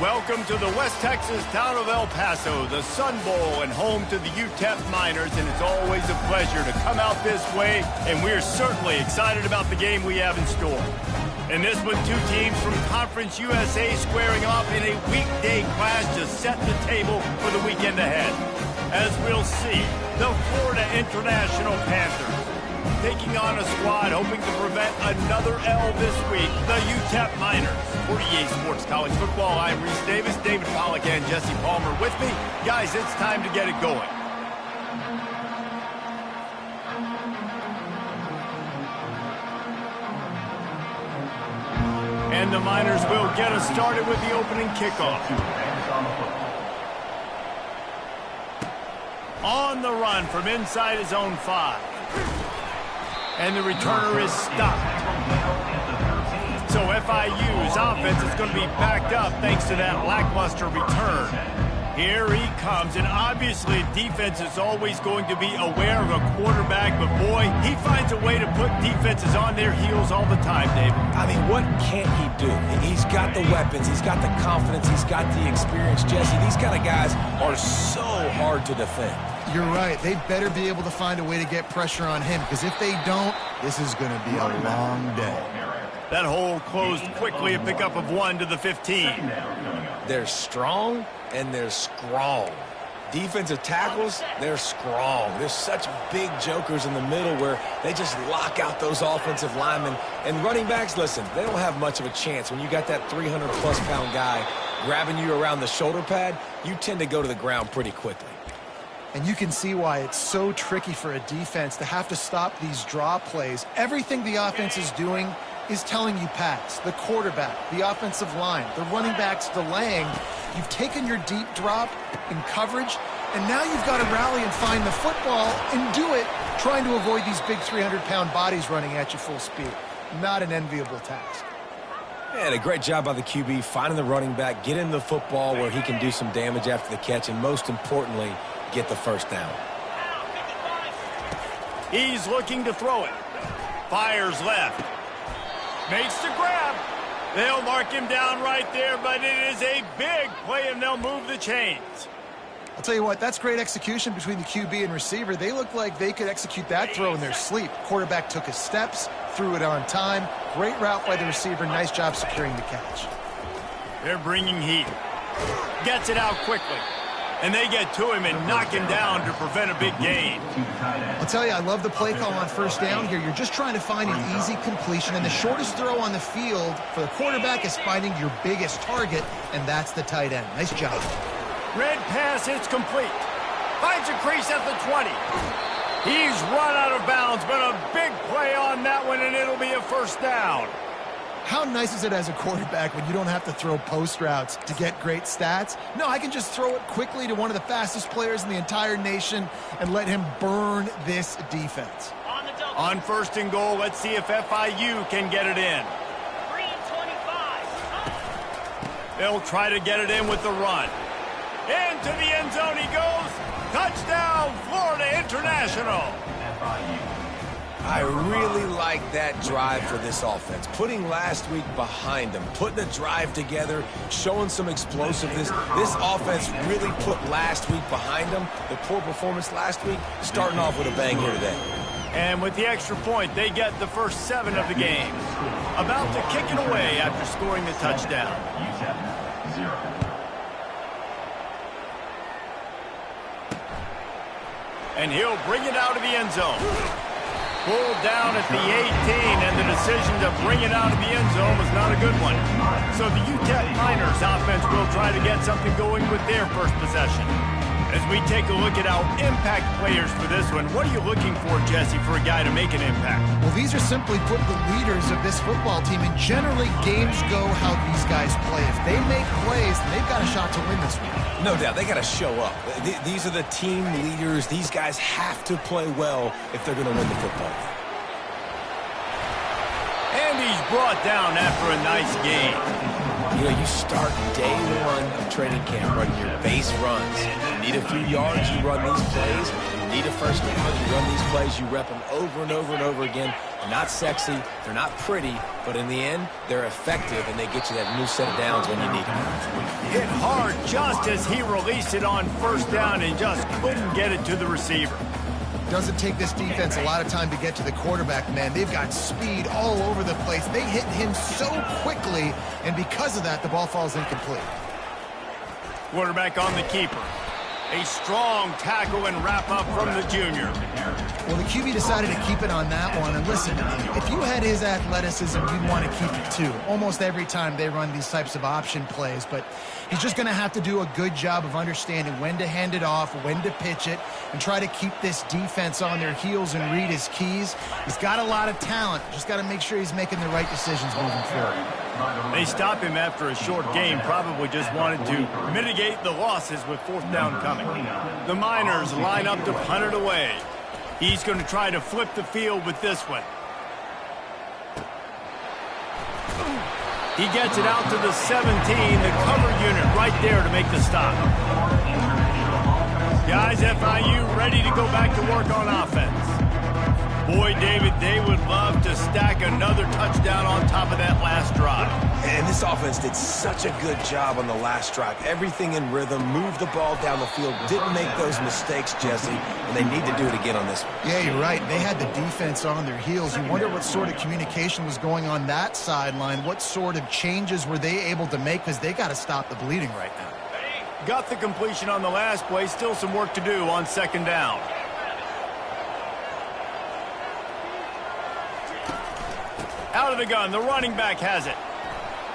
Welcome to the West Texas town of El Paso, the Sun Bowl, and home to the UTEP Miners, and it's always a pleasure to come out this way, and we're certainly excited about the game we have in store. In this one, two teams from Conference USA squaring off in a weekday clash to set the table for the weekend ahead. As we'll see, the Florida International Panthers taking on a squad hoping to prevent another L this week, the UTEP Miners. For EA Sports College Football, I'm Reese Davis, David Pollack, and Jesse Palmer with me. Guys, it's time to get it going. And the Miners will get us started with the opening kickoff. On the run from inside his own 5. And the returner is stopped. So FIU's offense is going to be backed up thanks to that lackluster return. Here he comes, and obviously defense is always going to be aware of a quarterback, but boy, he finds a way to put defenses on their heels all the time, David. I mean, what can't he do? He's got the weapons, he's got the confidence, he's got the experience. Jesse, these kind of guys are so hard to defend. You're right. They better be able to find a way to get pressure on him, because if they don't, this is going to be a long day. That hole closed quickly, a pickup of 1 to the 15. They're strong and they're strong. Defensive tackles, they're strong. There's such big jokers in the middle where they just lock out those offensive linemen. And running backs, listen, they don't have much of a chance. When you got that 300-plus pound guy grabbing you around the shoulder pad, you tend to go to the ground pretty quickly. And you can see why it's so tricky for a defense to have to stop these draw plays. Everything the offense is doing is telling you pass. The quarterback, the offensive line, the running backs delaying. You've taken your deep drop in coverage, and now you've got to rally and find the football and do it, trying to avoid these big 300-pound bodies running at you full speed. Not an enviable task. And a great job by the QB finding the running back, getting the football where he can do some damage after the catch, and most importantly, get the first down. He's looking to throw it. Fires left. Makes the grab. They'll mark him down right there, but it is a big play, and they'll move the chains. I'll tell you what, that's great execution between the QB and receiver. They look like they could execute that throw in their sleep. Quarterback took his steps, threw it on time. Great route by the receiver. Nice job securing the catch. They're bringing heat. Gets it out quickly. And they get to him and knock him down to prevent a big gain. I'll tell you, I love the play call on first down here. You're just trying to find an easy completion, and the shortest throw on the field for the quarterback is finding your biggest target, and that's the tight end. Nice job. Red pass, it's complete. Finds a crease at the 20. He's run out of bounds, but a big play on that one, and it'll be a first down. How nice is it as a quarterback when you don't have to throw post routes to get great stats? No, I can just throw it quickly to one of the fastest players in the entire nation and let him burn this defense. On first and goal, let's see if FIU can get it in. They'll try to get it in with the run. Into the end zone he goes. Touchdown, Florida International. I really like that drive for this offense. Putting last week behind them, putting a drive together, showing some explosiveness. This offense really put last week behind them. The poor performance last week, starting off with a bang here today. And with the extra point, they get the first 7 of the game. About to kick it away after scoring the touchdown. And he'll bring it out of the end zone. Pulled down at the 18, and the decision to bring it out of the end zone was not a good one. So the UTEP Miners offense will try to get something going with their first possession. As we take a look at our impact players for this one, what are you looking for, Jesse, for a guy to make an impact? Well, these are simply put the leaders of this football team, and generally games go how these guys play. If they make plays, then they've got a shot to win this one. No doubt, they got to show up. These are the team leaders. These guys have to play well if they're going to win the football game. And he's brought down after a nice game. You know, you start day one of training camp running your base runs. You need a few yards, you run these plays. You need a first down, you run these plays. You rep them over and over and over again. They're not sexy, they're not pretty, but in the end, they're effective, and they get you that new set of downs when you need them. Hit hard just as he released it on first down and just couldn't get it to the receiver. Doesn't take this defense a lot of time to get to the quarterback, man. They've got speed all over the place. They hit him so quickly, and because of that, the ball falls incomplete. Quarterback on the keeper. A strong tackle and wrap-up from the junior. Well, the QB decided to keep it on that one. And listen, if you had his athleticism, you'd want to keep it too. Almost every time they run these types of option plays. But he's just going to have to do a good job of understanding when to hand it off, when to pitch it, and try to keep this defense on their heels and read his keys. He's got a lot of talent. Just got to make sure he's making the right decisions moving forward. They stop him after a short game, probably just wanted to mitigate the losses with fourth down coming. The Miners line up to punt it away. He's going to try to flip the field with this one. He gets it out to the 17, the cover unit right there to make the stop. Guys, FIU ready to go back to work on offense. Boy, David, they would love to stack another touchdown on top of that last drive. And this offense did such a good job on the last drive. Everything in rhythm, moved the ball down the field, didn't make those mistakes, Jesse, and they need to do it again on this one. Yeah, you're right. They had the defense on their heels. You wonder what sort of communication was going on that sideline. What sort of changes were they able to make, because they got to stop the bleeding right now. Got the completion on the last play. Still some work to do on second down. Out of the gun, the running back has it.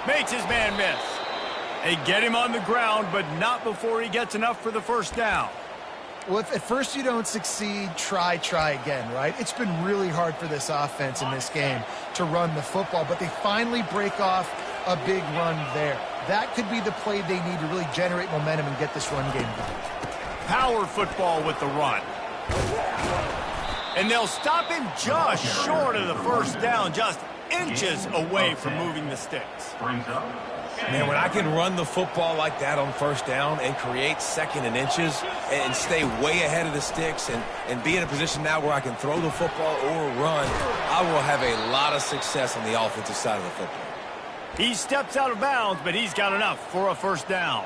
Makes his man miss. They get him on the ground, but not before he gets enough for the first down. Well, if at first you don't succeed, try again, right? It's been really hard for this offense in this game to run the football, but they finally break off a big run there. That could be the play they need to really generate momentum and get this run game going. Power football with the run. And they'll stop him just short of the first down, just inches away from moving the sticks. Man, when I can run the football like that on first down and create second and inches and stay way ahead of the sticks and be in a position now where I can throw the football or run, I will have a lot of success on the offensive side of the football. He steps out of bounds, but he's got enough for a first down.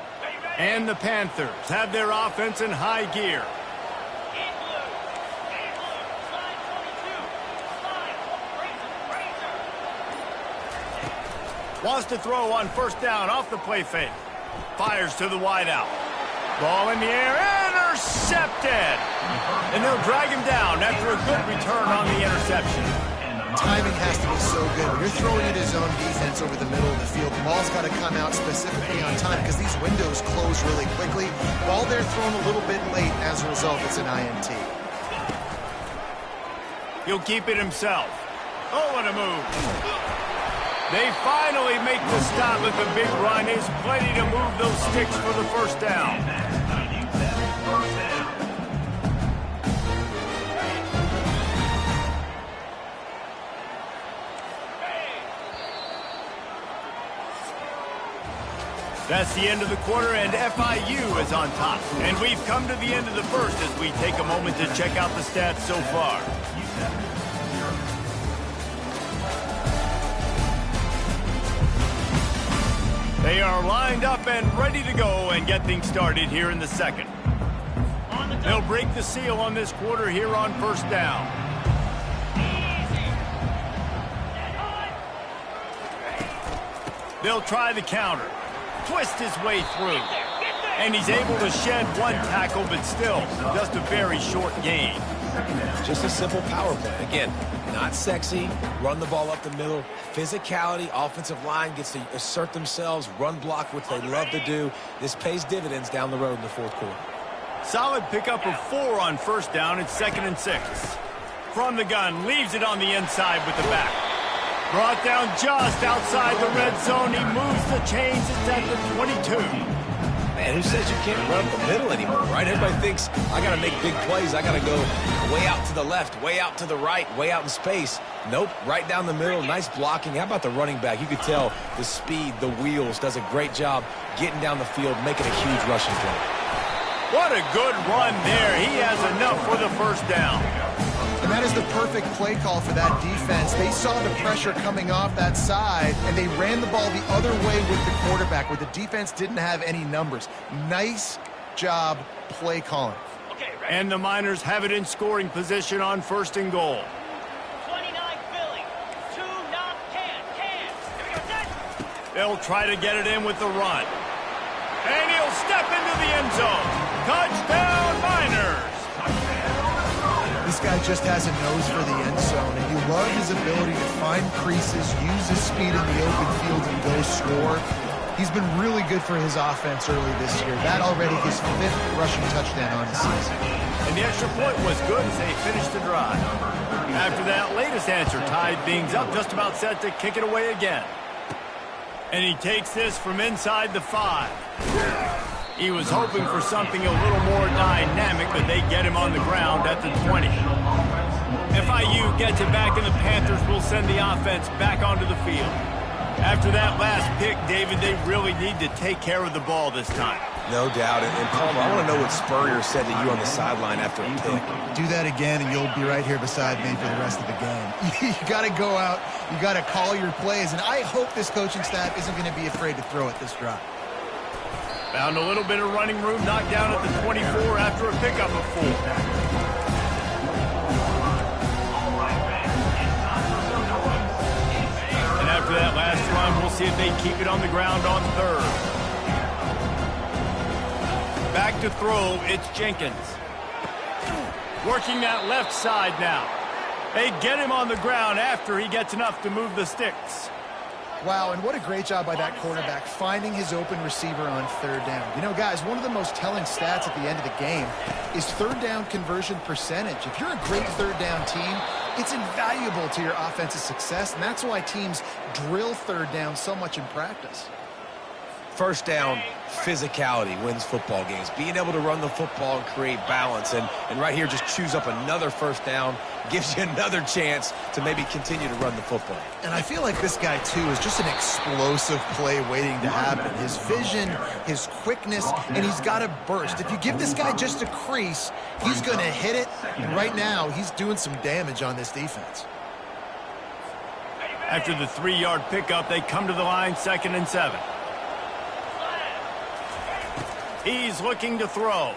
And the Panthers have their offense in high gear. Wants to throw on first down off the play fake. Fires to the wideout. Ball in the air, intercepted! And they'll drag him down after a good return on the interception. Timing has to be so good. When you're throwing at his own defense over the middle of the field, the ball's got to come out specifically on time because these windows close really quickly. Ball there thrown a little bit late. As a result, it's an INT. He'll keep it himself. Oh, what a move. They finally make the stop at the big run. Is plenty to move those sticks for the first down. That's the end of the quarter, and FIU is on top. And we've come to the end of the first as we take a moment to check out the stats so far. They are lined up and ready to go and get things started here in the second. They'll break the seal on this quarter here on first down. They'll try the counter. Twist his way through. And he's able to shed one tackle, but still just a very short gain. Just a simple power play. Again, not sexy, run the ball up the middle, physicality, offensive line gets to assert themselves, run block, which they love to do. This pays dividends down the road in the fourth quarter. Solid pickup of 4 on first down. It's 2nd and 6. From the gun, leaves it on the inside with the back. Brought down just outside the red zone. He moves the chains. It's at the 22. Man, who says you can't run up the middle anymore, right? Everybody thinks, I got to make big plays. I got to go way out to the left, way out to the right, way out in space. Nope, right down the middle, nice blocking. How about the running back? You could tell the speed, the wheels, does a great job getting down the field, making a huge rushing play. What a good run there. He has enough for the first down. And that is the perfect play call for that defense. They saw the pressure coming off that side, and they ran the ball the other way with the quarterback, where the defense didn't have any numbers. Nice job play calling. And the Miners have it in scoring position on 1st and goal. 29 Philly. 2 not can. Here we go, set. They'll try to get it in with the run. And he'll step into the end zone. Touchdown, Miners! This guy just has a nose for the end zone, and you love his ability to find creases, use his speed in the open field, and go score. He's been really good for his offense early this year. That already his 5th rushing touchdown on the season. And the extra point was good as they finished the drive. After that latest answer tied things up, just about set to kick it away again. And he takes this from inside the 5. He was hoping for something a little more dynamic, but they get him on the ground at the 20. FIU gets it back, and the Panthers will send the offense back onto the field. After that last pick, David, they really need to take care of the ball this time. No doubt. And Palmer, I want to know what Spurrier said to you on the sideline after a pick. Do that again, and you'll be right here beside me for the rest of the game. You got to go out. You got to call your plays, and I hope this coaching staff isn't going to be afraid to throw it this drive. Found a little bit of running room, knocked down at the 24 after a pickup of 4. And after that last run, we'll see if they keep it on the ground on 3rd. Back to throw, it's Jenkins. Working that left side now. They get him on the ground after he gets enough to move the sticks. Wow, and what a great job by that quarterback, finding his open receiver on 3rd down. You know, guys, one of the most telling stats at the end of the game is 3rd down conversion percentage. If you're a great 3rd down team, it's invaluable to your offensive success, and that's why teams drill 3rd down so much in practice. 1st down, physicality wins football games. Being able to run the football and create balance. And right here, just choose up another 1st down, gives you another chance to maybe continue to run the football. And I feel like this guy, too, is just an explosive play waiting to happen. His vision, his quickness, and he's got a burst. If you give this guy just a crease, he's going to hit it. And right now, he's doing some damage on this defense. After the 3-yard pickup, they come to the line, 2nd and 7. He's looking to throw.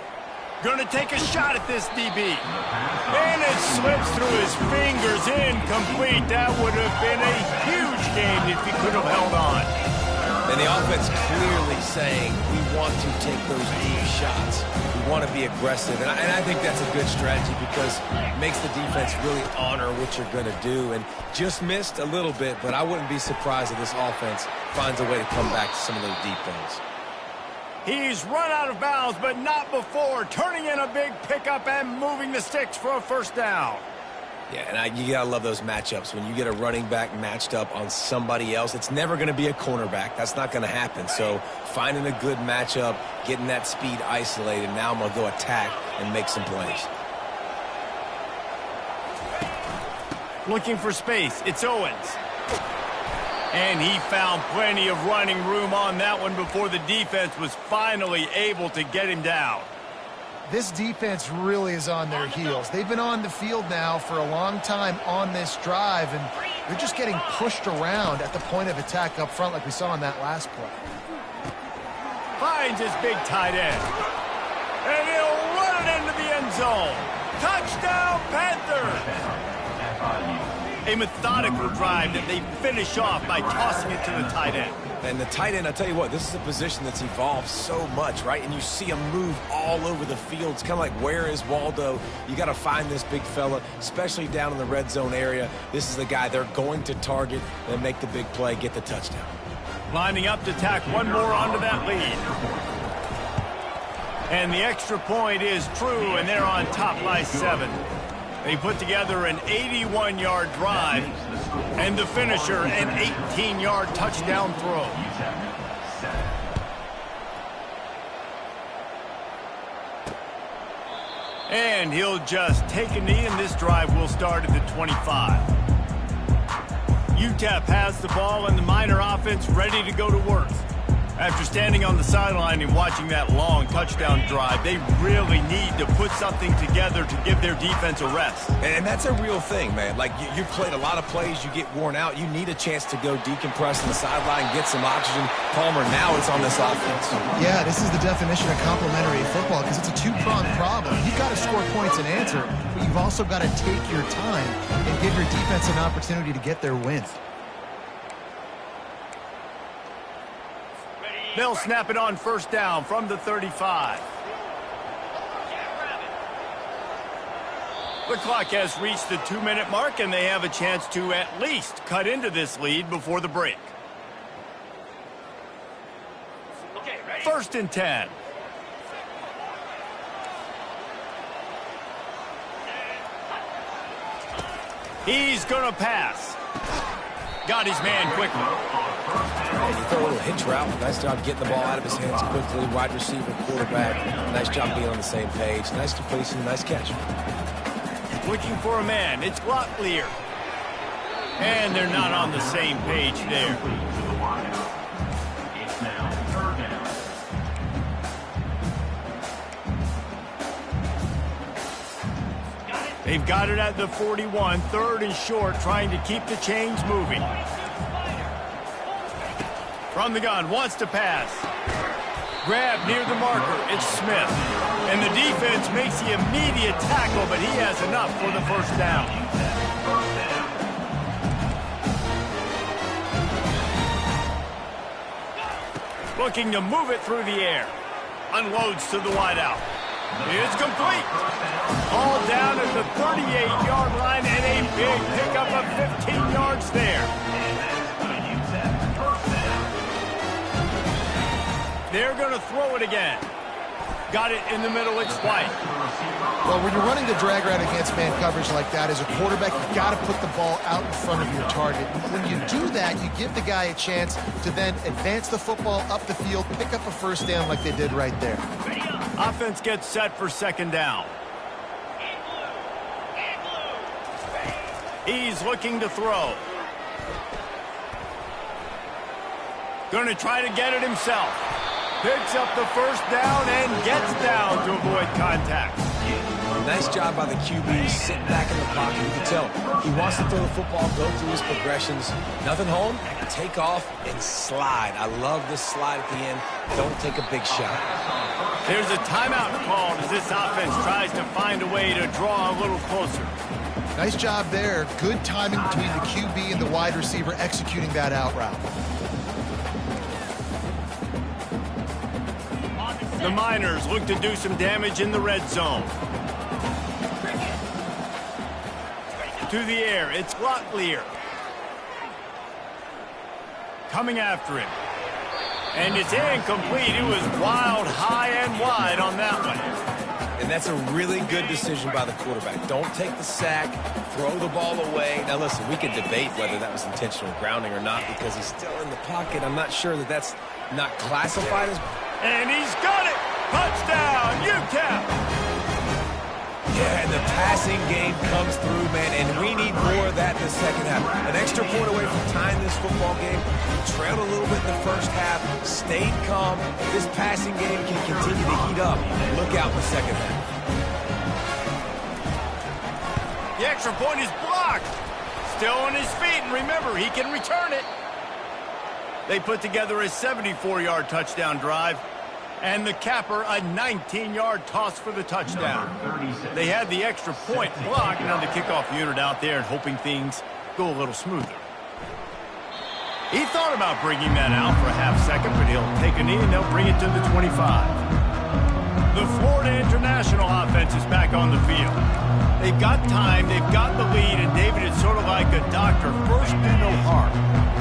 Going to take a shot at this DB. And it slips through his fingers, incomplete. That would have been a huge game if he could have held on. And the offense clearly saying, we want to take those deep shots. We want to be aggressive. And I think that's a good strategy because it makes the defense really honor what you're going to do. And just missed a little bit, but I wouldn't be surprised if this offense finds a way to come back to some of those deep things. He's run out of bounds, but not before. Turning in a big pickup and moving the sticks for a 1st down. Yeah, and you got to love those matchups. When you get a running back matched up on somebody else, it's never going to be a cornerback. That's not going to happen. So finding a good matchup, getting that speed isolated, now I'm going to go attack and make some plays. Looking for space. It's Owens. And he found plenty of running room on that one before the defense was finally able to get him down. This defense really is on their heels. They've been on the field now for a long time on this drive, and they're just getting pushed around at the point of attack up front like we saw on that last play. Finds his big tight end. And he'll run it into the end zone. Touchdown, Panthers! A methodical drive that they finish off by tossing it to the tight end. And the tight end, I'll tell you what, this is a position that's evolved so much, right? And you see him move all over the field. It's kind of like, where is Waldo? You got to find this big fella, especially down in the red zone area. This is the guy they're going to target and make the big play, get the touchdown. Lining up to tack one more onto that lead. And the extra point is true, and they're on top by 7. They put together an 81-yard drive, and the finisher, an 18-yard touchdown throw. And he'll just take a knee, and this drive will start at the 25. UTEP has the ball, and the Miner offense ready to go to work. After standing on the sideline and watching that long touchdown drive, they really need to put something together to give their defense a rest. And that's a real thing, man. Like, you've played a lot of plays, you get worn out. You need a chance to go decompress on the sideline, get some oxygen. Palmer, now it's on this offense. Yeah, this is the definition of complementary football because it's a two-pronged problem. You've got to score points and answer, but you've also got to take your time and give your defense an opportunity to get their win. They'll snap it on first down from the 35. The clock has reached the 2-minute mark, and they have a chance to at least cut into this lead before the break. Okay, ready? 1st and 10. He's going to pass. Got his man quickly. You throw a little hitch route. Nice job getting the ball out of his hands quickly. Wide receiver, quarterback. Nice job being on the same page. Nice completion, nice catch. Looking for a man. It's Locklear. And they're not on the same page there. They've got it at the 41, 3rd and short, trying to keep the chains moving. From the gun, wants to pass. Grab near the marker, it's Smith. And the defense makes the immediate tackle, but he has enough for the 1st down. Looking to move it through the air. Unloads to the wideout. It's complete. All down at the 38-yard line, and a big pickup of 15 yards there. They're going to throw it again. Got it in the middle, it's White. Well, when you're running the drag route against man coverage like that, as a quarterback, you've got to put the ball out in front of your target. When you do that, you give the guy a chance to then advance the football up the field, pick up a 1st down like they did right there. Offense gets set for 2nd down. He's looking to throw. Going to try to get it himself. Picks up the 1st down and gets down to avoid contact. Nice job by the QB, sitting back in the pocket. You can tell he wants to throw the football, go through his progressions. Nothing home, take off and slide. I love this slide at the end. Don't take a big shot. There's a timeout called as this offense tries to find a way to draw a little closer. Nice job there. Good timing between the QB and the wide receiver executing that out route. The Miners look to do some damage in the red zone. To the air, it's Locklear. Coming after him. And it's incomplete. It was wild, high, and wide on that one. And that's a really good decision by the quarterback. Don't take the sack, throw the ball away. Now, listen, we could debate whether that was intentional grounding or not because he's still in the pocket. I'm not sure that that's not classified as... And he's got it! Touchdown, UTEP! Yeah, and the passing game comes through, man, and we need more of that in the 2nd half. An extra point away from tying this football game. We trailed a little bit in the 1st half, stayed calm. This passing game can continue to heat up. Look out in the 2nd half. The extra point is blocked. Still on his feet, and remember, he can return it. They put together a 74-yard touchdown drive. And the capper, a 19-yard toss for the touchdown. They had the extra point blocked. Now the kickoff unit out there and hoping things go a little smoother. He thought about bringing that out for a half second, but he'll take a knee and they'll bring it to the 25. The Florida International offense is back on the field. They've got time, they've got the lead, and David, it's sort of like a doctor. First, do no harm.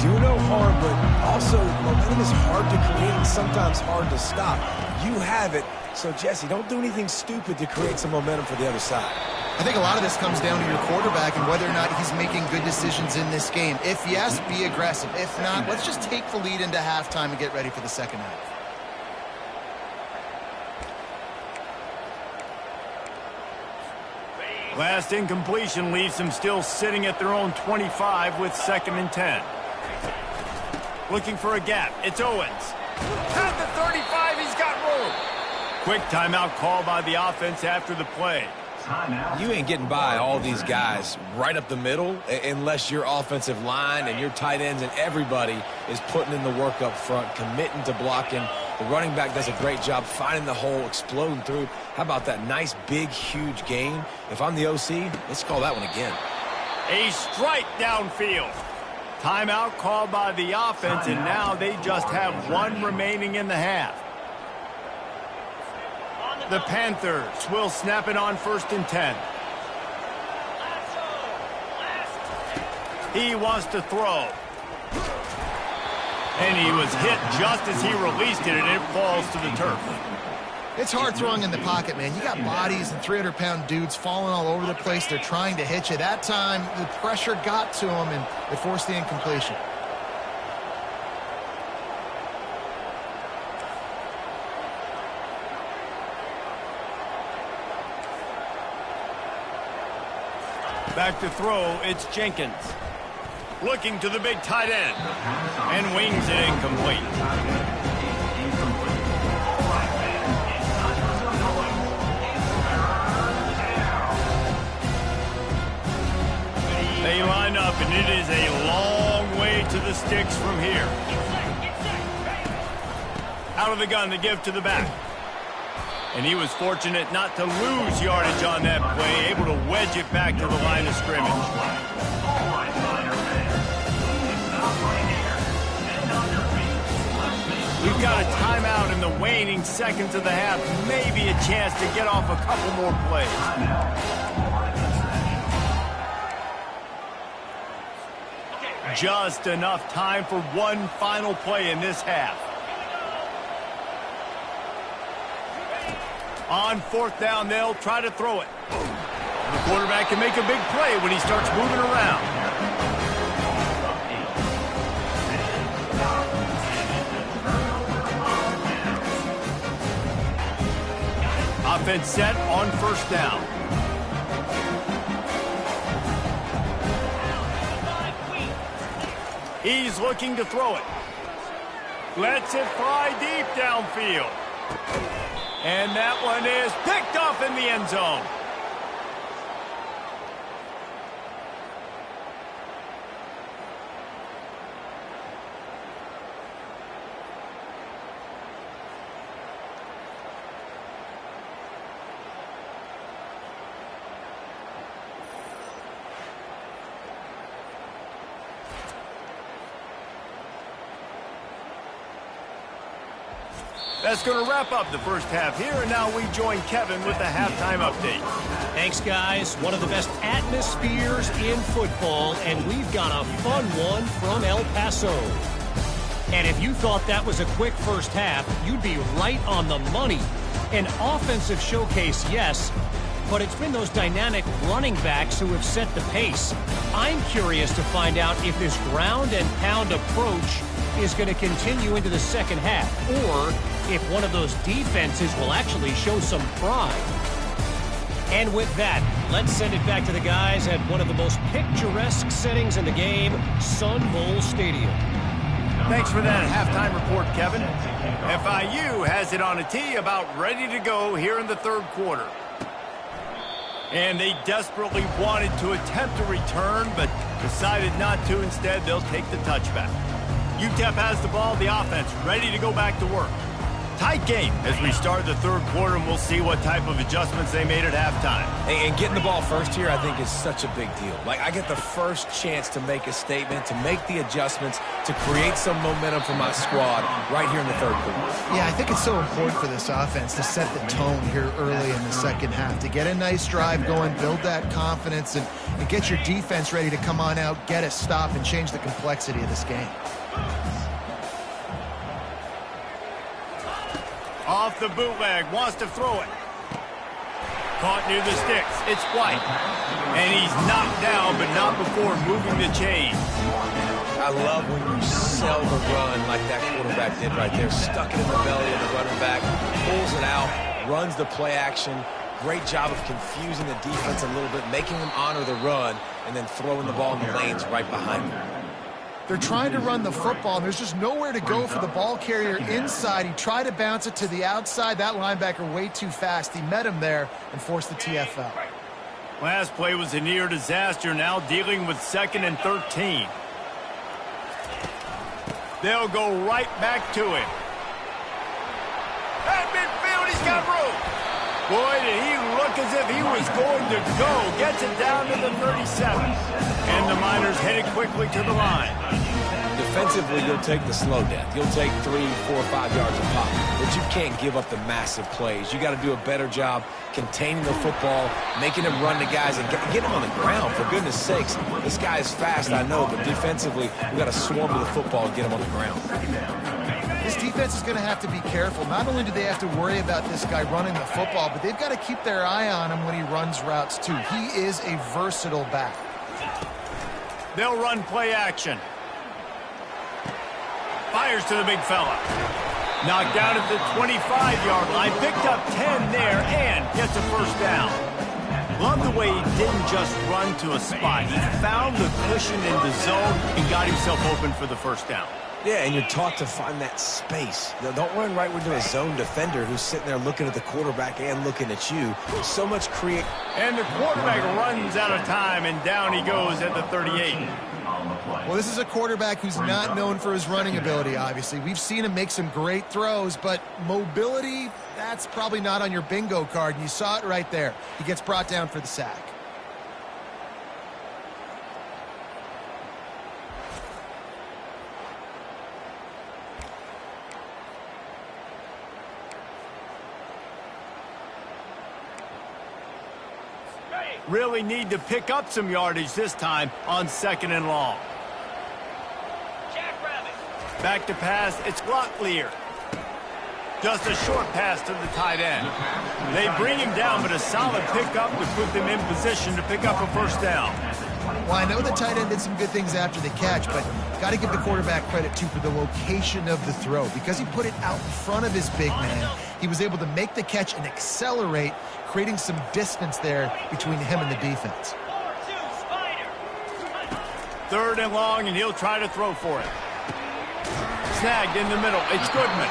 Do no harm, but also momentum is hard to create and sometimes hard to stop. You have it, so Jesse, don't do anything stupid to create some momentum for the other side. I think a lot of this comes down to your quarterback and whether or not he's making good decisions in this game. If yes, be aggressive. If not, let's just take the lead into halftime and get ready for the 2nd half. Last incompletion leaves them still sitting at their own 25 with 2nd and 10. Looking for a gap. It's Owens. At the 35, he's got room. Quick timeout call by the offense after the play. You ain't getting by all these guys right up the middle unless your offensive line and your tight ends and everybody is putting in the work up front, committing to blocking. The running back does a great job finding the hole, exploding through. How about that nice, big, huge gain? If I'm the OC, let's call that one again. A strike downfield. Timeout called by the offense, and now they just have one remaining in the half. The Panthers will snap it on 1st and 10. He wants to throw. And he was hit just as he released it, and it falls to the turf. It's hard throwing in the pocket, man. You got bodies and 300-pound dudes falling all over the place. They're trying to hit you. That time, the pressure got to him, and it forced the incompletion. Back to throw, it's Jenkins. Looking to the big tight end. And wings it incomplete. They line up, and it is a long way to the sticks from here. Out of the gun, the give to the back. And he was fortunate not to lose yardage on that play, able to wedge it back to the line of scrimmage. We've got a timeout in the waning seconds of the half. Maybe a chance to get off a couple more plays. Just enough time for one final play in this half. On 4th down, they'll try to throw it. The quarterback can make a big play when he starts moving around. Offense set on 1st down. He's looking to throw it. Lets it fly deep downfield. And that one is picked off in the end zone. That's going to wrap up the first half here, and now we join Kevin with the halftime update. Thanks, guys. One of the best atmospheres in football, and we've got a fun one from El Paso. And if you thought that was a quick first half, you'd be right on the money. An offensive showcase, yes, but it's been those dynamic running backs who have set the pace. I'm curious to find out if this ground and pound approach is going to continue into the second half, or if one of those defenses will actually show some pride. And with that, let's send it back to the guys at one of the most picturesque settings in the game, Sun Bowl Stadium. Thanks for that halftime report, Kevin. FIU has it on a tee, about ready to go here in the 3rd quarter. And they desperately wanted to attempt a return, but decided not to. Instead, they'll take the touchback. UTEP has the ball, the offense ready to go back to work. Tight game as we start the 3rd quarter, and we'll see what type of adjustments they made at halftime. And getting the ball first here, I think, is such a big deal. Like, I get the first chance to make a statement, to make the adjustments, to create some momentum for my squad right here in the 3rd quarter. Yeah, I think it's so important for this offense to set the tone here early in the second half, to get a nice drive going, build that confidence, and get your defense ready to come on out, get a stop, and change the complexity of this game. Off the bootleg, wants to throw it. Caught near the sticks. It's White. And he's knocked down, but not before moving the chains. I love when you sell the run like that quarterback did right there. Stuck it in the belly of the running back, pulls it out, runs the play action. great job of confusing the defense a little bit, making them honor the run, and then throwing the ball in the lanes right behind them. They're trying to run the football, and there's just nowhere to go for the ball carrier inside. He tried to bounce it to the outside. That linebacker way too fast. He met him there and forced the TFL. Last play was a near disaster, now dealing with 2nd and 13. They'll go right back to him. At midfield, he's got room. Boy, did he look as if he was going to go. Gets it down to the 37. And the Miners headed quickly to the line. Defensively, you'll take the slow death. You'll take 3, 4, 5 yards of pop. But you can't give up the massive plays. You got to do a better job containing the football, making him run to guys, and get him on the ground, for goodness sakes. This guy is fast, I know, but defensively, we got to swarm to the football and get him on the ground. This defense is going to have to be careful. Not only do they have to worry about this guy running the football, but they've got to keep their eye on him when he runs routes, too. He is a versatile back. They'll run play action. Fires to the big fella. Knocked down at the 25-yard line. Picked up 10 there and gets a first down. Love the way he didn't just run to a spot. He found the cushion in the zone and got himself open for the first down. Yeah, and you're taught to find that space. Now, don't run right into a zone defender who's sitting there looking at the quarterback and looking at you. So much create. And the quarterback runs out of time, and down he goes at the 38. Well, this is a quarterback who's not known for his running ability, obviously. We've seen him make some great throws, but mobility, that's probably not on your bingo card, and you saw it right there. He gets brought down for the sack. Really need to pick up some yardage this time on 2nd and long. Back to pass, it's Locklear. Just a short pass to the tight end. They bring him down, but a solid pickup to put them in position to pick up a first down. Well, I know the tight end did some good things after the catch, but got to give the quarterback credit, too, for the location of the throw. Because he put it out in front of his big man, he was able to make the catch and accelerate, creating some distance there between him and the defense. 3rd and long, and he'll try to throw for it. Snagged in the middle. It's Goodman.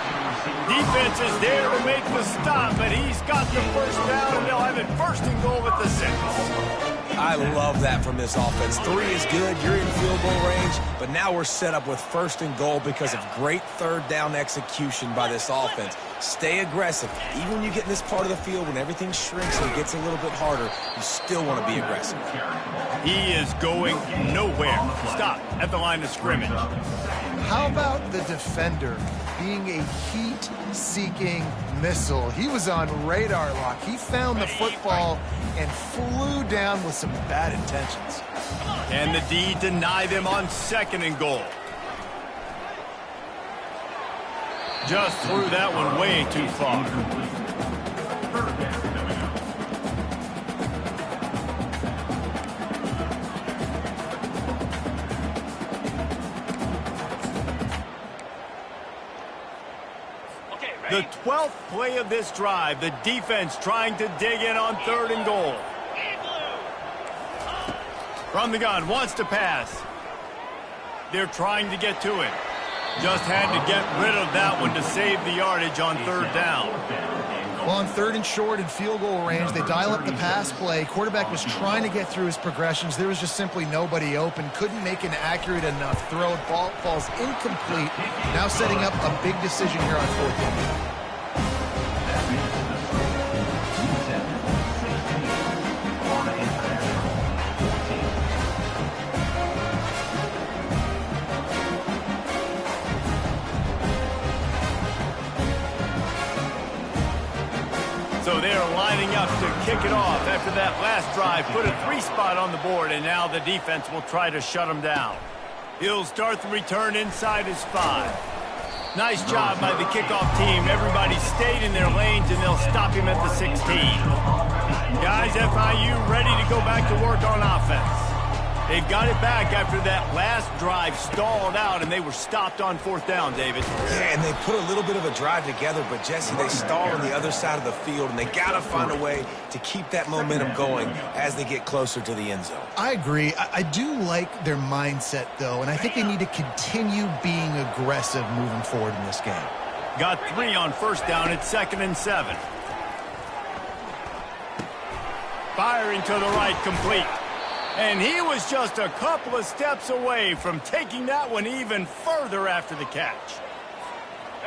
Defense is there to make the stop, but he's got the first down, and they'll have it 1st and goal at the 6. I love that from this offense. 3 is good. You're in field goal range, but now we're set up with 1st and goal because of great 3rd down execution by this offense. Stay aggressive. Even when you get in this part of the field, when everything shrinks and gets a little bit harder, you still want to be aggressive. He is going nowhere. Stop at the line of scrimmage. How about the defender being a heat-seeking missile? He was on radar lock. He found the football and flew down with some bad intentions. And the D denied them on 2nd and goal. Just threw that one way too far. The 12th play of this drive, the defense trying to dig in on 3rd and goal. From the gun, wants to pass. They're trying to get to it. Just had to get rid of that one to save the yardage on 3rd down. Well, on 3rd and short and field goal range, they dial up the pass play. Quarterback was trying to get through his progressions. There was just simply nobody open. Couldn't make an accurate enough throw. Ball falls incomplete. Now setting up a big decision here on 4th down. So they're lining up to kick it off after that last drive. Put a 3 spot on the board, and now the defense will try to shut them down. He'll start the return inside his 5. Nice job by the kickoff team. Everybody stayed in their lanes, and they'll stop him at the 16. Guys, FIU ready to go back to work on offense. They've got it back after that last drive stalled out, and they were stopped on 4th down, David. Yeah, and they put a little bit of a drive together, but, Jesse, they stall on the other side of the field, and they got to find a way to keep that momentum going as they get closer to the end zone. I agree. I do like their mindset, though, and I think they need to continue being aggressive moving forward in this game. Got 3 on 1st down. It's 2nd and 7. Firing to the right, complete. And he was just a couple of steps away from taking that one even further after the catch.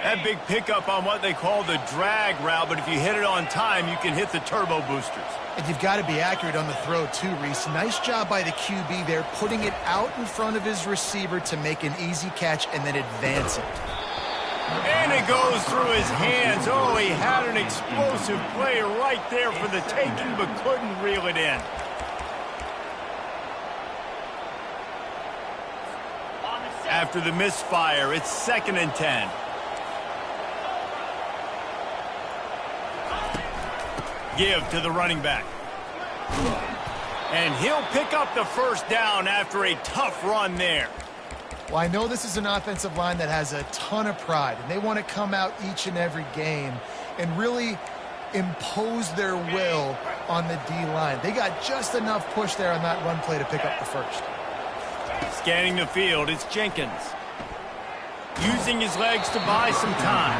That big pickup on what they call the drag route, but if you hit it on time, you can hit the turbo boosters. And you've got to be accurate on the throw, too, Reese. Nice job by the QB there, putting it out in front of his receiver to make an easy catch and then advance it. And it goes through his hands. Oh, he had an explosive play right there for the taking, but couldn't reel it in. After the misfire, it's 2nd and 10. Give to the running back. And he'll pick up the 1st down after a tough run there. Well, I know this is an offensive line that has a ton of pride, and they want to come out each and every game and really impose their will on the D-line. They got just enough push there on that run play to pick up the 1st. Scanning the field, it's Jenkins. Using his legs to buy some time.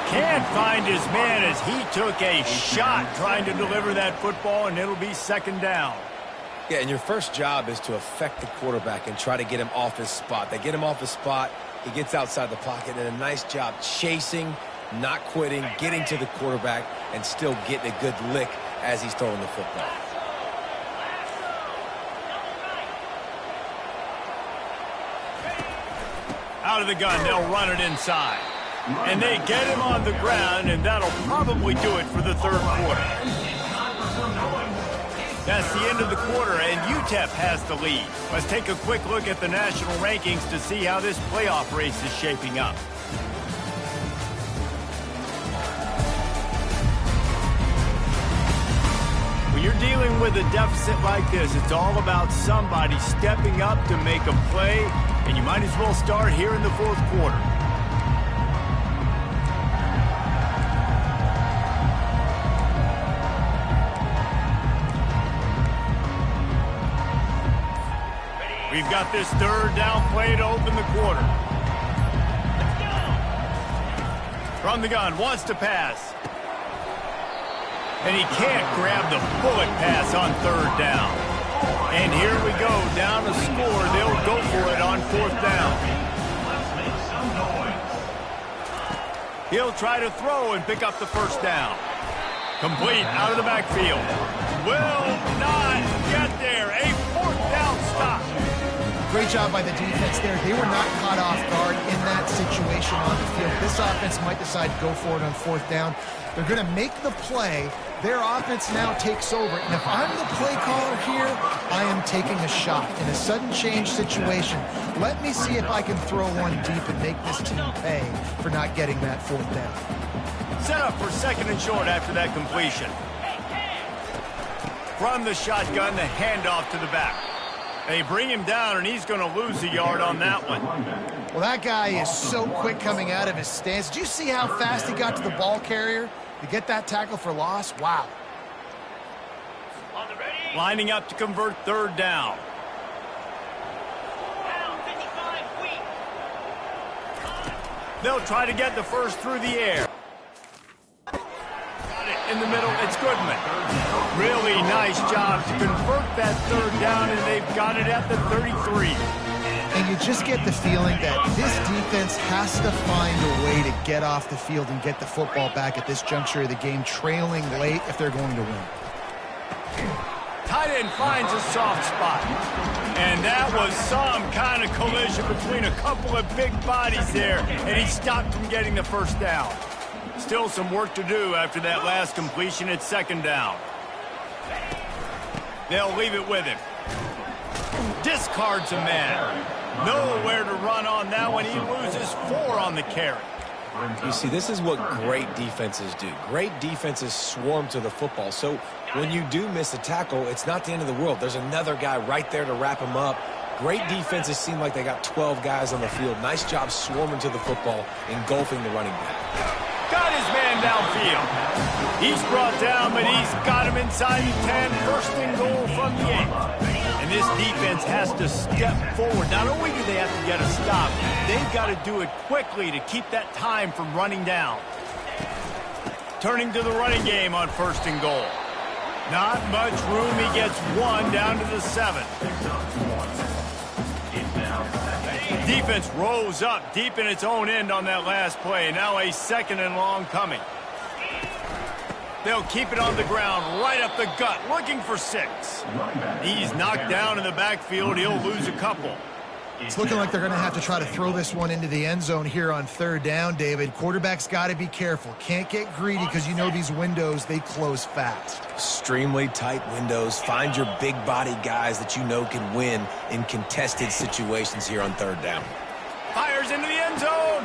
Can't find his man as he took a shot trying to deliver that football, and it'll be 2nd down. Yeah, and your first job is to affect the quarterback and try to get him off his spot. They get him off his spot, he gets outside the pocket, and a nice job chasing, not quitting, getting to the quarterback, and still getting a good lick as he's throwing the football. Out of the gun, they'll run it inside. And they get him on the ground, and that'll probably do it for the 3rd quarter. That's the end of the quarter, and UTEP has the lead. Let's take a quick look at the national rankings to see how this playoff race is shaping up. When you're dealing with a deficit like this, it's all about somebody stepping up to make a play, and you might as well start here in the 4th quarter. We've got this 3rd down play to open the quarter. From the gun, wants to pass. And he can't grab the bullet pass on 3rd down. And here we go, down to score. They'll go for it on 4th down. He'll try to throw and pick up the 1st down. Complete out of the backfield. Will not get there. A 4th down stop. Great job by the defense there. They were not caught off guard in that situation on the field. This offense might decide to go for it on 4th down. They're going to make the play. Their offense now takes over. And if I'm the play caller here, I am taking a shot in a sudden change situation. Let me see if I can throw one deep and make this team pay for not getting that 4th down. Set up for 2nd and short after that completion. From the shotgun, the handoff to the back. They bring him down, and he's going to lose a yard on that one. Well, that guy is so quick coming out of his stance. Did you see how fast he got to the ball carrier to get that tackle for loss? Wow. Lining up to convert 3rd down. They'll try to get the 1st through the air. In the middle, it's Goodman. Really nice job to convert that 3rd down, and they've got it at the 33. And you just get the feeling that this defense has to find a way to get off the field and get the football back at this juncture of the game, trailing late if they're going to win. Tight end finds a soft spot. And that was some kind of collision between a couple of big bodies there, and he stopped from getting the 1st down. Still some work to do after that last completion at 2nd down. They'll leave it with him. Discards a man. Nowhere to run on that one. He loses 4 on the carry. You see, this is what great defenses do. Great defenses swarm to the football. So when you do miss a tackle, it's not the end of the world. There's another guy right there to wrap him up. Great defenses seem like they got 12 guys on the field. Nice job swarming to the football, engulfing the running back. Got his man downfield. He's brought down, but he's got him inside the 10. First and goal from the 8. And this defense has to step forward. Not only do they have to get a stop, they've got to do it quickly to keep that time from running down. Turning to the running game on first and goal. Not much room. He gets one down to the 7. Defense rolls up deep in its own end on that last play. Now a second and long coming. They'll keep it on the ground, right up the gut, looking for 6. He's knocked down in the backfield. He'll lose a couple. It's looking like they're going to have to try to throw this one into the end zone here on third down, David. Quarterback's got to be careful. Can't get greedy because you know these windows, they close fast. Extremely tight windows. Find your big body guys that you know can win in contested situations here on third down. Fires into the end zone.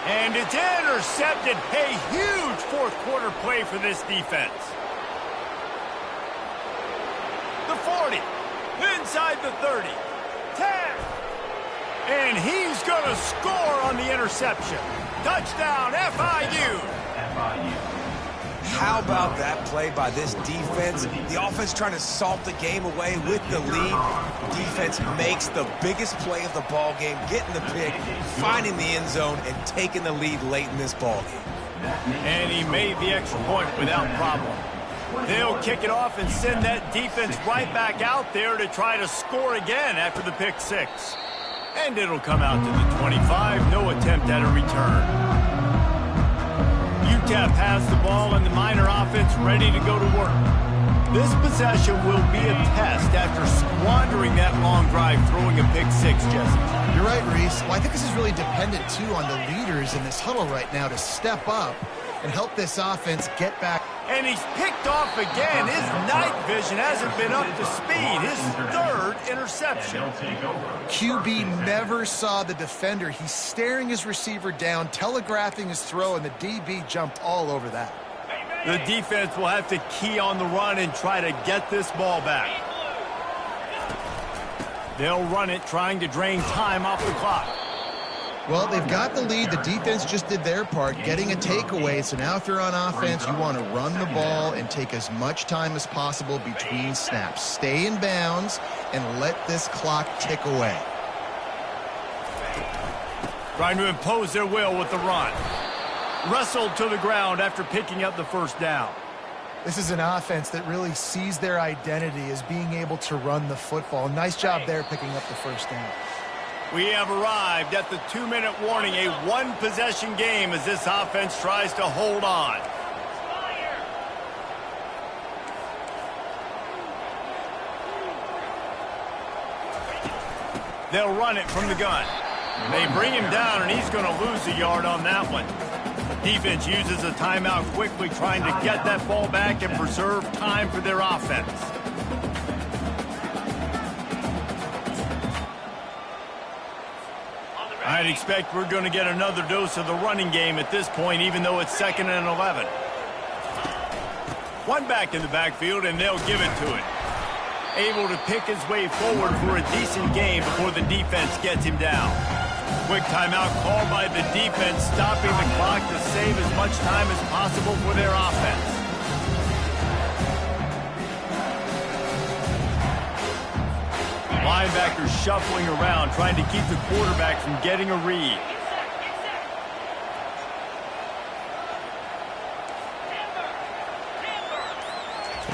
And it's intercepted. A huge fourth quarter play for this defense. The 40. Inside the 30. 10. And he's going to score on the interception. Touchdown, FIU. How about that play by this defense? The offense trying to salt the game away with the lead. Defense makes the biggest play of the ball game, getting the pick, finding the end zone, and taking the lead late in this ball game. And he made the extra point without problem. They'll kick it off and send that defense right back out there to try to score again after the pick 6. And it'll come out to the 25. No attempt at a return. UTEP has the ball and the Miner offense ready to go to work. This possession will be a test after squandering that long drive throwing a pick 6, Jesse. You're right, Reese. Well, I think this is really dependent, too, on the leaders in this huddle right now to step up and help this offense get back. And he's picked off again. His night vision hasn't been up to speed. His third interception. QB never saw the defender. He's staring his receiver down, telegraphing his throw, and the DB jumped all over that. The defense will have to key on the run and try to get this ball back. They'll run it, trying to drain time off the clock. Well, they've got the lead. The defense just did their part, getting a takeaway. So now if you're on offense, you want to run the ball and take as much time as possible between snaps. Stay in bounds and let this clock tick away. Trying to impose their will with the run. Wrestled to the ground after picking up the first down. This is an offense that really sees their identity as being able to run the football. Nice job there picking up the first down. We have arrived at the 2-minute warning, a one-possession game as this offense tries to hold on. They'll run it from the gun. They bring him down, and he's going to lose a yard on that one. Defense uses a timeout quickly, trying to get that ball back and preserve time for their offense. I'd expect we're going to get another dose of the running game at this point, even though it's 2nd and 11. One back in the backfield, and they'll give it to it. Able to pick his way forward for a decent game before the defense gets him down. Quick timeout called by the defense, stopping the clock to save as much time as possible for their offense. Linebackers shuffling around, trying to keep the quarterback from getting a read.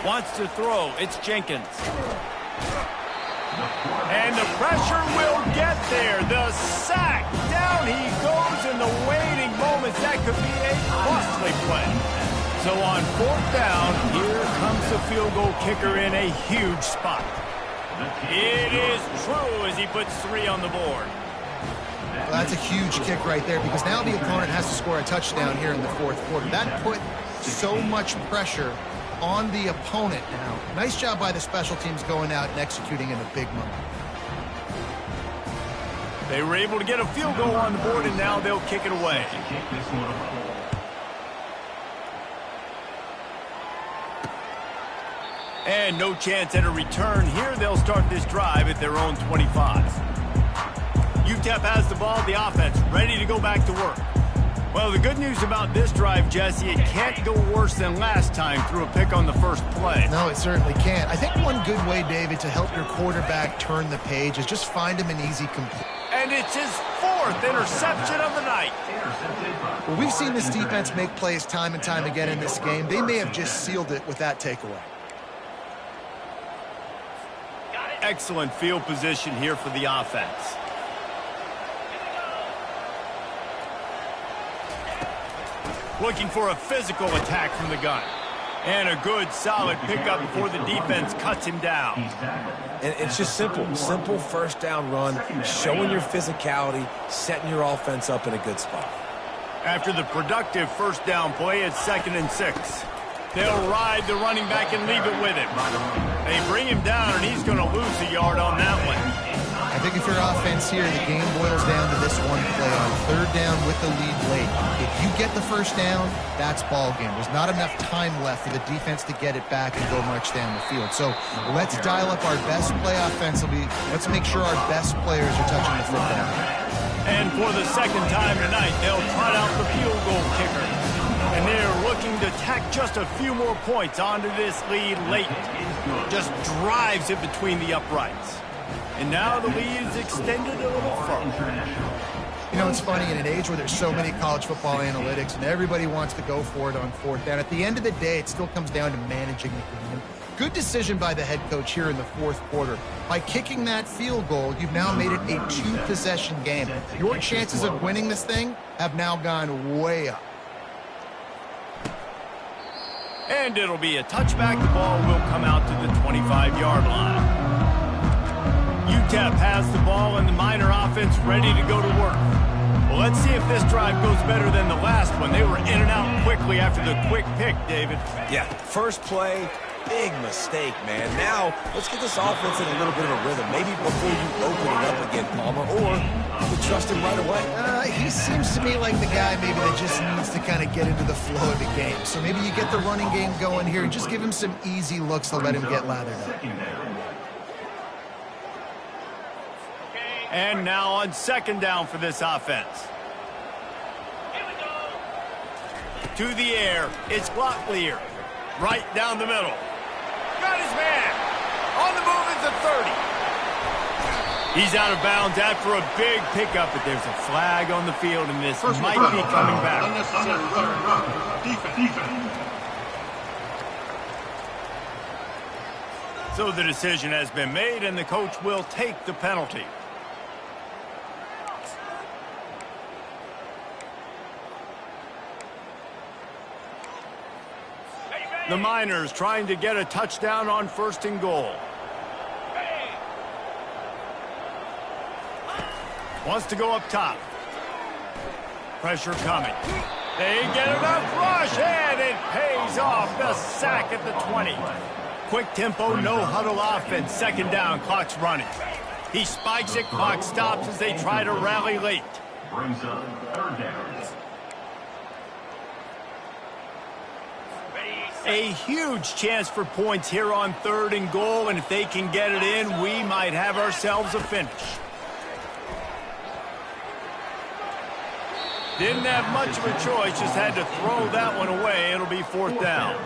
Wants to throw. It's Jenkins. And the pressure will get there. The sack. Down he goes in the waiting moments. That could be a costly play. So on 4th down, here comes the field goal kicker in a huge spot. It is true as he puts 3 on the board. Well, that's a huge kick right there because now the opponent has to score a touchdown here in the 4th quarter. That put so much pressure on the opponent now. Nice job by the special teams going out and executing in a big moment. They were able to get a field goal on the board, and now they'll kick it away. And no chance at a return here. They'll start this drive at their own 25. UTEP has the ball, the offense ready to go back to work. Well, the good news about this drive, Jesse, it can't go worse than last time through a pick on the first play. No, it certainly can't. I think one good way, David, to help your quarterback turn the page is just find him an easy complete. And it's his 4th interception of the night. Well, we've seen this defense make plays time and time again in this game. They may have just sealed it with that takeaway. Excellent field position here for the offense. Looking for a physical attack from the gun. And a good, solid pickup before the defense cuts him down. And it's just simple. Simple first down run, showing your physicality, setting your offense up in a good spot. After the productive first down play, it's 2nd and 6. They'll ride the running back and leave it with him. They bring him down, and he's going to lose a yard on that one. I think if your offense here, the game boils down to this one play on 3rd down with the lead late. If you get the first down, that's ball game. There's not enough time left for the defense to get it back and go march down the field. So let's dial up our best play offensively. Let's make sure our best players are touching the football. And for the 2nd time tonight, they'll trot out the field goal kicker. And they're looking to tack just a few more points onto this lead late. Just drives it between the uprights. And now the lead is extended a little further. You know, it's funny, in an age where there's so many college football analytics and everybody wants to go for it on 4th down, at the end of the day, it still comes down to managing the game. Good decision by the head coach here in the 4th quarter. By kicking that field goal, you've now made it a 2-possession game. Your chances of winning this thing have now gone way up. And it'll be a touchback. The ball will come out to the 25-yard line. UTEP has the ball and the Miner offense ready to go to work. Well, let's see if this drive goes better than the last one. They were in and out quickly after the quick pick, David. Yeah, first play, big mistake, man. Now, let's get this offense in a little bit of a rhythm. Maybe before you open it up again, Palmer, or you trust him right away. He seems to me like the guy maybe that just needs to kind of get into the flow of the game. So maybe you get the running game going here and just give him some easy looks to let him get lathered up. And now on 2nd down for this offense. To the air, it's Locklear. Right down the middle. Got his man. On the move is the 30. He's out of bounds after a big pickup, but there's a flag on the field, and this might be coming back. Defense. So the decision has been made, and the coach will take the penalty. The Miners trying to get a touchdown on 1st and goal. Wants to go up top. Pressure coming. They get enough rush, and it pays off. The sack at the 20. Quick tempo, no huddle offense. 2nd down, clock's running. He spikes it, clock stops as they try to rally late. Brings up 3rd down. A huge chance for points here on 3rd and goal, and if they can get it in, we might have ourselves a finish. Didn't have much of a choice, just had to throw that one away. It'll be 4th down.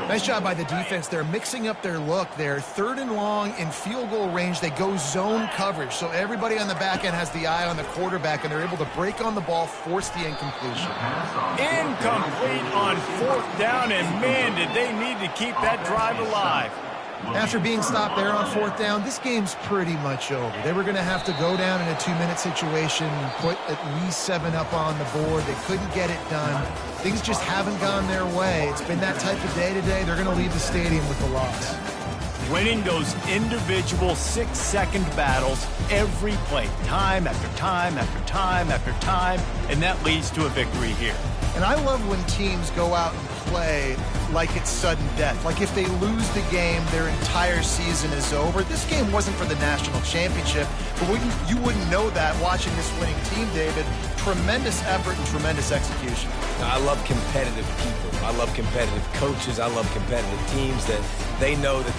Nice job by the defense. They're mixing up their look there. 3rd and long in field goal range. They go zone coverage. So everybody on the back end has the eye on the quarterback, and they're able to break on the ball, force the incompletion. Incomplete on 4th down, and man, did they need to keep that drive alive. After being stopped there on 4th down, this game's pretty much over. They were going to have to go down in a 2-minute situation and put at least 7 up on the board. They couldn't get it done. Things just haven't gone their way. It's been that type of day today. They're going to leave the stadium with the loss. Winning those individual 6-second battles every play, time after time after time after time, and that leads to a victory here. And I love when teams go out and play like it's sudden death. Like if they lose the game, their entire season is over. This game wasn't for the national championship, but you wouldn't know that watching this winning team, David. Tremendous effort and tremendous execution. I love competitive people. I love competitive coaches. I love competitive teams that they know that